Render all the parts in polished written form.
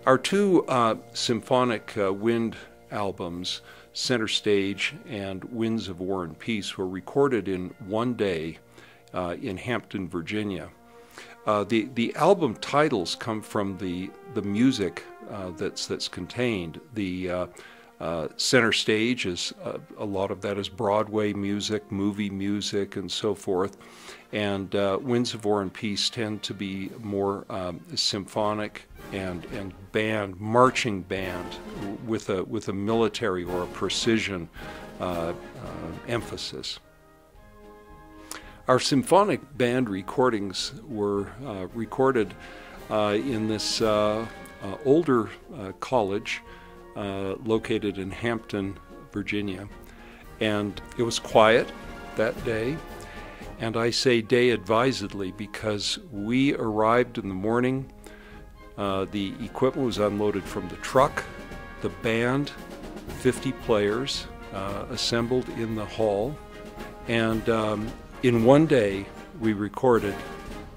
Our two symphonic wind albums, Center Stage and Winds of War and Peace, were recorded in one day in Hampton, Virginia. The album titles come from the music that's contained. The Center Stage is a lot of that is Broadway music, movie music, and so forth. And Winds of War and Peace tend to be more symphonic and band, marching band, with a military or a precision emphasis. Our symphonic band recordings were recorded in this older college located in Hampton, Virginia. And it was quiet that day. And I say day advisedly because we arrived in the morning. The equipment was unloaded from the truck. The band, 50 players, assembled in the hall. And in one day, we recorded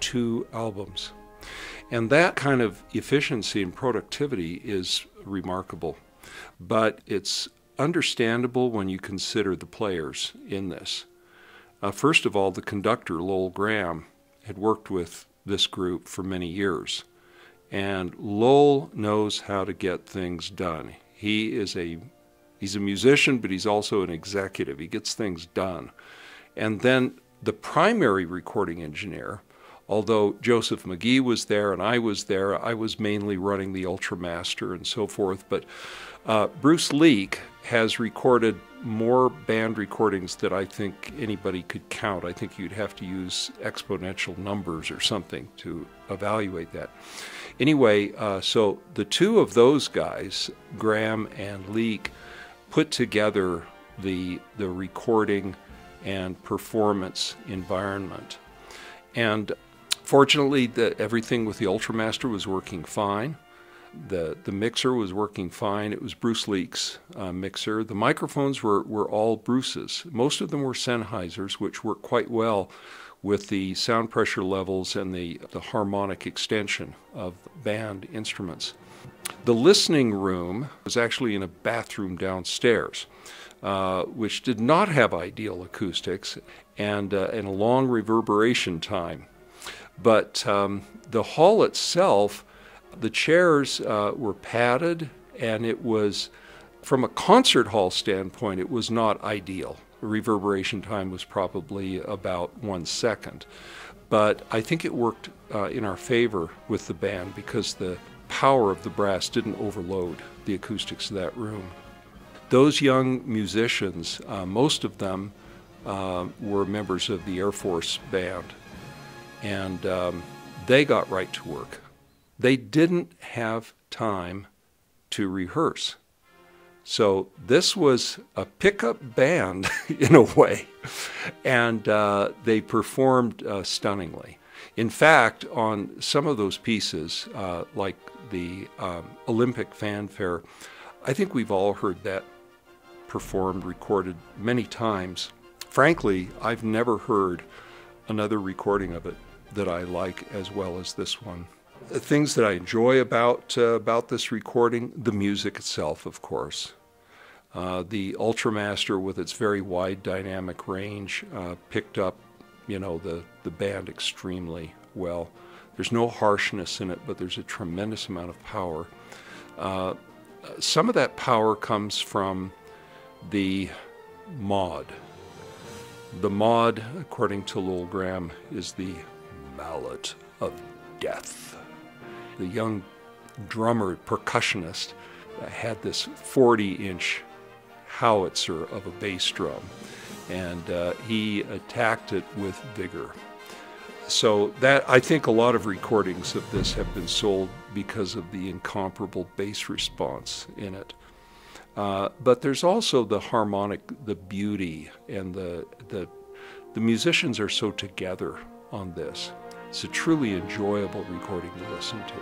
2 albums. And that kind of efficiency and productivity is remarkable. But it's understandable when you consider the players in this. First of all, the conductor, Lowell Graham, had worked with this group for many years. And Lowell knows how to get things done. He's a musician, but he's also an executive. He gets things done. And then the primary recording engineer, although Joseph McGee was there and I was there, I was mainly running the Ultramaster and so forth, but Bruce Leak has recorded more band recordings that I think anybody could count. I think you'd have to use exponential numbers or something to evaluate that. Anyway, so the 2 of those guys, Graham and Leak, put together the recording and performance environment. And fortunately, everything with the Ultramaster was working fine. The mixer was working fine. It was Bruce Leak's mixer. The microphones were all Bruce's. Most of them were Sennheisers, which work quite well with the sound pressure levels and the harmonic extension of band instruments. The listening room was actually in a bathroom downstairs, which did not have ideal acoustics and a long reverberation time. But the hall itself, the chairs were padded, and it was, from a concert hall standpoint, it was not ideal. The reverberation time was probably about 1 second. But I think it worked in our favor with the band because the power of the brass didn't overload the acoustics of that room. Those young musicians, most of them were members of the Air Force band, and they got right to work. They didn't have time to rehearse. So this was a pickup band in a way, and they performed stunningly. In fact, on some of those pieces, like the Olympic Fanfare, I think we've all heard that performed, recorded many times. Frankly, I've never heard another recording of it that I like as well as this one. Things that I enjoy about this recording, the music itself, of course. The Ultramaster, with its very wide dynamic range, picked up, the band extremely well. There's no harshness in it, but there's a tremendous amount of power. Some of that power comes from the mod. The mod, according to Lowell Graham, is the mallet of death. The young drummer, percussionist, had this 40-inch howitzer of a bass drum, and he attacked it with vigor. So that, I think a lot of recordings of this have been sold because of the incomparable bass response in it. But there's also the harmonic, the beauty, and the musicians are so together on this. It's a truly enjoyable recording to listen to.